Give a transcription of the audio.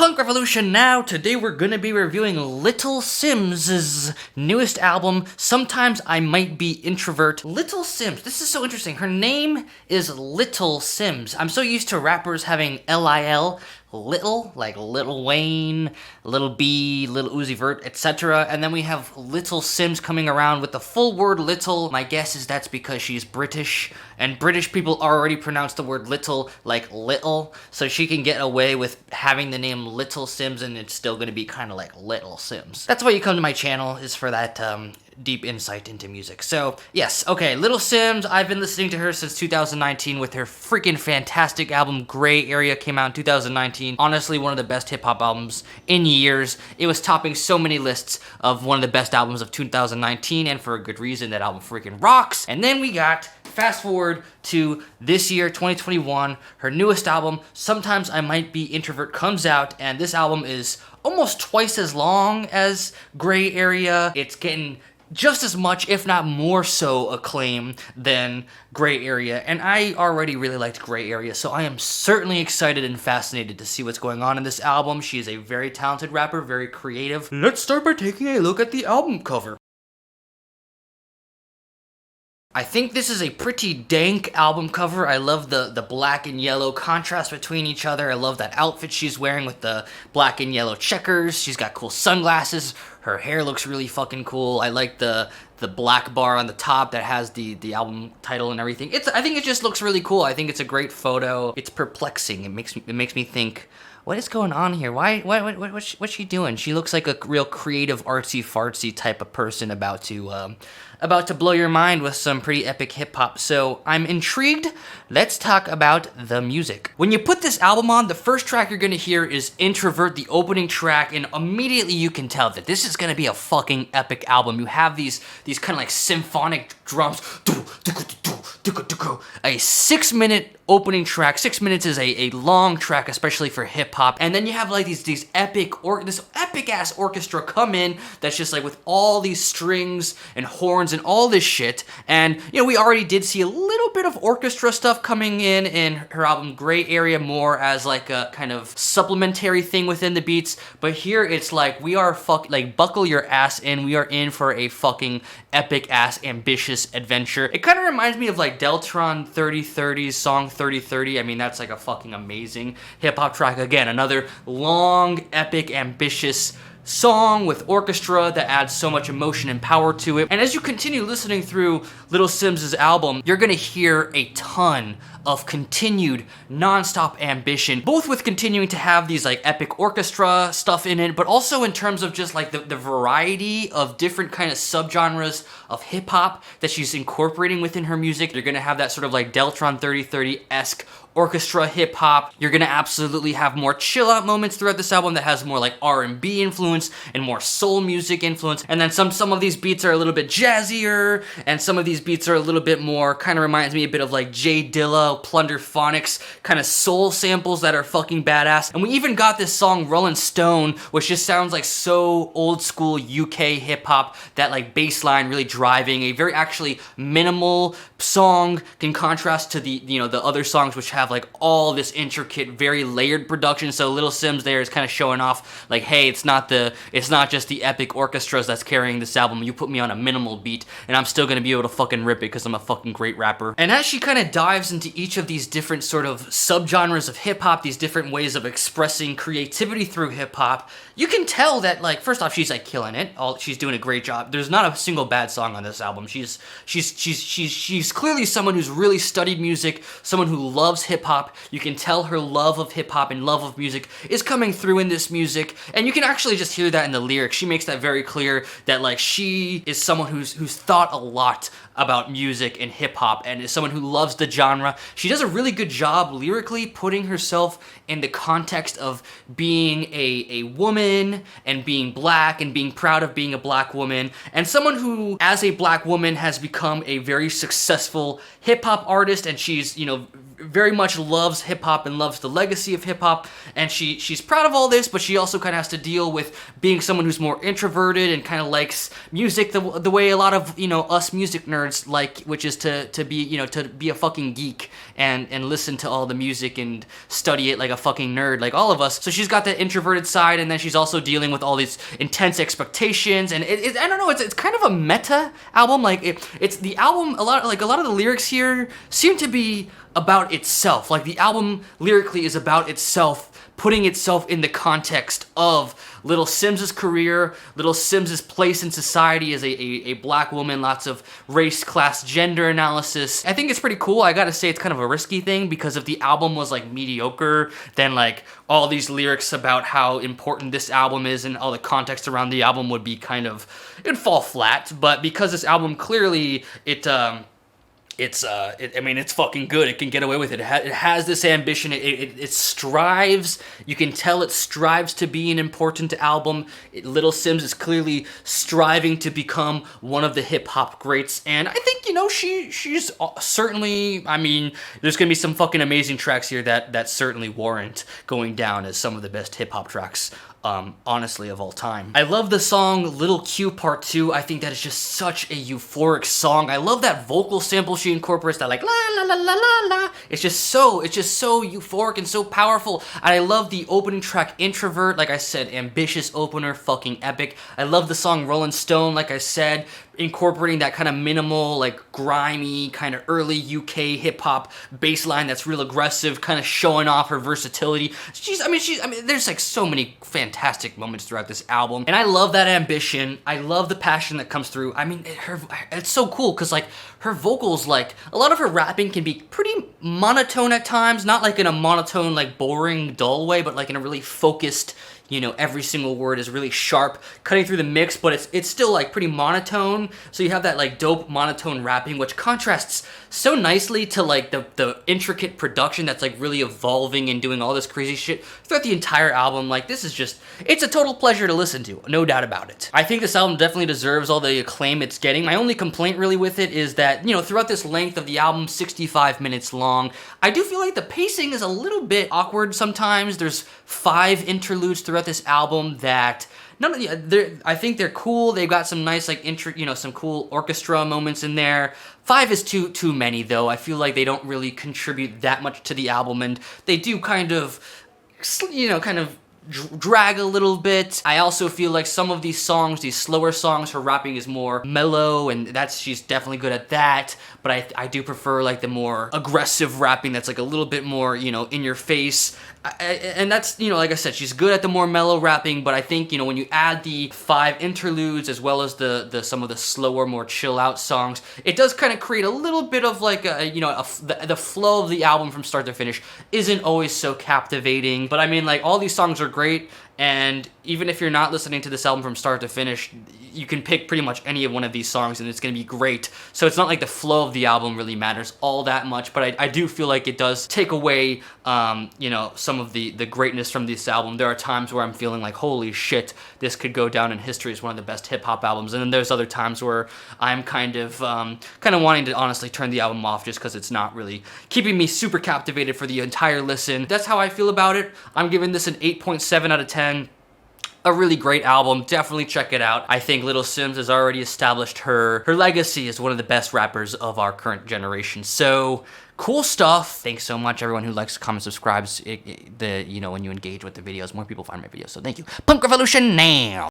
Punk Revolution now. Today we're gonna be reviewing Little Simz's newest album, Sometimes I Might Be Introvert. Little Simz, this is so interesting. Her name is Little Simz. I'm so used to rappers having L-I-L, Little, like Lil Wayne, Lil B, Lil Uzi Vert, etc. And then we have Little Simz coming around with the full word little. My guess is that's because she's British, and British people already pronounce the word little like little, so she can get away with having the name Little Simz and it's still gonna be kind of like Little Simz. That's why you come to my channel, is for that deep insight into music. So yes, okay, Little Simz, I've been listening to her since 2019 with her freaking fantastic album Gray Area. Came out in 2019. Honestly, one of the best hip-hop albums in years. It was topping so many lists of one of the best albums of 2019, and for a good reason. That album freaking rocks. And then we got, fast forward to this year, 2021, her newest album, Sometimes I Might Be Introvert, comes out, and this album is almost twice as long as Gray Area. It's getting just as much, if not more so, acclaim than Gray Area, and I already really liked Gray Area, so I am certainly excited and fascinated to see what's going on in this album. She is a very talented rapper, very creative. Let's start by taking a look at the album cover. I think this is a pretty dank album cover. I love the black and yellow contrast between each other. I love that outfit she's wearing with the black and yellow checkers. She's got cool sunglasses. Her hair looks really fucking cool. I like the black bar on the top that has the album title and everything. I think it just looks really cool. I think it's a great photo. It's perplexing. It makes me think, what is going on here? What's she doing? She looks like a real creative, artsy-fartsy type of person about to blow your mind with some pretty epic hip-hop. So I'm intrigued. Let's talk about the music. When you put this album on, the first track you're gonna hear is Introvert, the opening track, and immediately you can tell that this is gonna be a fucking epic album. You have these kind of like symphonic drums, a 6-minute opening track. 6 minutes is a long track, especially for hip-hop. And then you have like this epic ass orchestra come in that's just like with all these strings and horns and all this shit. And you know, we already did see a little bit of orchestra stuff coming in her album Gray Area, more as like a kind of supplementary thing within the beats. But here it's like, we are like, buckle your ass in. We are in for a fucking epic ass ambitious adventure. It kind of reminds me of like Deltron 3030's song 3030. I mean, that's like a fucking amazing hip-hop track. Again, another long, epic, ambitious song with orchestra that adds so much emotion and power to it. And as you continue listening through Little Simz's album, you're gonna hear a ton of continued non-stop ambition, both with continuing to have these like epic orchestra stuff in it, but also in terms of just like the variety of different kind of subgenres of hip-hop that she's incorporating within her music. You're gonna have that sort of like Deltron 3030-esque orchestra hip-hop. You're gonna absolutely have more chill-out moments throughout this album that has more like R&B influence and more soul music influence. And then some of these beats are a little bit jazzier, and some of these beats are a little bit more, kind of reminds me a bit of like Jay Dilla, Plunder Phonics, kind of soul samples that are fucking badass. And we even got this song Rollin' Stone, which just sounds like so old school UK hip-hop, that like bass line really driving, a very actually minimal song in contrast to the other songs which have like all this intricate, very layered production. So Little Simz there is kind of showing off like, hey, it's not just the epic orchestras that's carrying this album. You put me on a minimal beat and I'm still gonna be able to fucking rip it because I'm a fucking great rapper. And as she kind of dives into each of these different sort of subgenres of hip-hop, these different ways of expressing creativity through hip-hop, you can tell that, like, first off, she's like killing it. She's doing a great job. There's not a single bad song on this album. She's clearly someone who's really studied music, someone who loves hip-hop. You can tell her love of hip-hop and love of music is coming through in this music, and you can actually just hear that in the lyrics. She makes that very clear that like she is someone who's thought a lot about music and hip-hop and is someone who loves the genre. She does a really good job lyrically putting herself in the context of being a woman and being black and being proud of being a black woman, and someone who, as a black woman, has become a very successful hip-hop artist, and she's, you know, very much loves hip hop and loves the legacy of hip hop, and she's proud of all this, but she also kind of has to deal with being someone who's more introverted and kind of likes music the way a lot of, you know, us music nerds like, which is to be, you know, to be a fucking geek and listen to all the music and study it like a fucking nerd, like all of us. So she's got that introverted side, and then she's also dealing with all these intense expectations, and I don't know, it's kind of a meta album. Like it's the album, a lot of the lyrics here seem to be about itself. Like the album lyrically is about itself, putting itself in the context of Little Simz's career, Little Simz's place in society as a black woman, lots of race, class, gender analysis. I think it's pretty cool. I gotta say it's kind of a risky thing, because if the album was like mediocre, then like all these lyrics about how important this album is and all the context around the album would be kind of, it'd fall flat. But because this album clearly, I mean, it's fucking good. It can get away with it. It has this ambition. It strives. You can tell it strives to be an important album. Little Simz is clearly striving to become one of the hip hop greats, and I think, you know, she's certainly. I mean, there's gonna be some fucking amazing tracks here that certainly warrant going down as some of the best hip hop tracks, honestly, of all time. I love the song Little Q Part 2. I think that is just such a euphoric song. I love that vocal sample she incorporates, that like la la la la la la. It's just so euphoric and so powerful. And I love the opening track Introvert, like I said, ambitious opener, fucking epic. I love the song Rolling Stone, like I said, incorporating that kind of minimal, like grimy, kind of early UK hip hop bass line that's real aggressive, kind of showing off her versatility. I mean, there's like so many fantastic moments throughout this album, and I love that ambition. I love the passion that comes through. I mean, it's so cool because like her vocals, like a lot of her rapping can be pretty monotone at times, not like in a monotone, like boring, dull way, but like in a really focused, you know, every single word is really sharp, cutting through the mix, but it's still like pretty monotone. So you have that like dope monotone rapping, which contrasts so nicely to like the intricate production that's like really evolving and doing all this crazy shit throughout the entire album. Like this is just, it's a total pleasure to listen to, no doubt about it. I think this album definitely deserves all the acclaim it's getting. My only complaint really with it is that, you know, throughout this length of the album, 65 minutes long, I do feel like the pacing is a little bit awkward sometimes. There's 5 interludes throughout this album that I think they're cool. They've got some nice like some cool orchestra moments in there. 5 is too many though. I feel like they don't really contribute that much to the album, and they do kind of drag a little bit. I also feel like some of these songs, these slower songs, her rapping is more mellow, and she's definitely good at that, but I do prefer like the more aggressive rapping that's like a little bit more, you know, in your face. And that's, you know, like I said, she's good at the more mellow rapping, but I think, you know, when you add the 5 interludes as well as the some of the slower, more chill out songs, it does kind of create a little bit of like the flow of the album from start to finish isn't always so captivating. But I mean, like, all these songs are great, and even if you're not listening to this album from start to finish, you can pick pretty much any of one of these songs and it's gonna be great. So it's not like the flow of the album really matters all that much, but I do feel like it does take away, you know, some of the greatness from this album. There are times where I'm feeling like, holy shit, this could go down in history as one of the best hip hop albums, and then there's other times where I'm kind of wanting to honestly turn the album off just because it's not really keeping me super captivated for the entire listen. That's how I feel about it. I'm giving this an 8.7 out of 10. A really great album. Definitely check it out. I think Little Simz has already established her legacy as one of the best rappers of our current generation. So cool stuff. Thanks so much, everyone who likes, comments, subscribes. You know, when you engage with the videos, more people find my videos. So thank you. Punk Revolution now.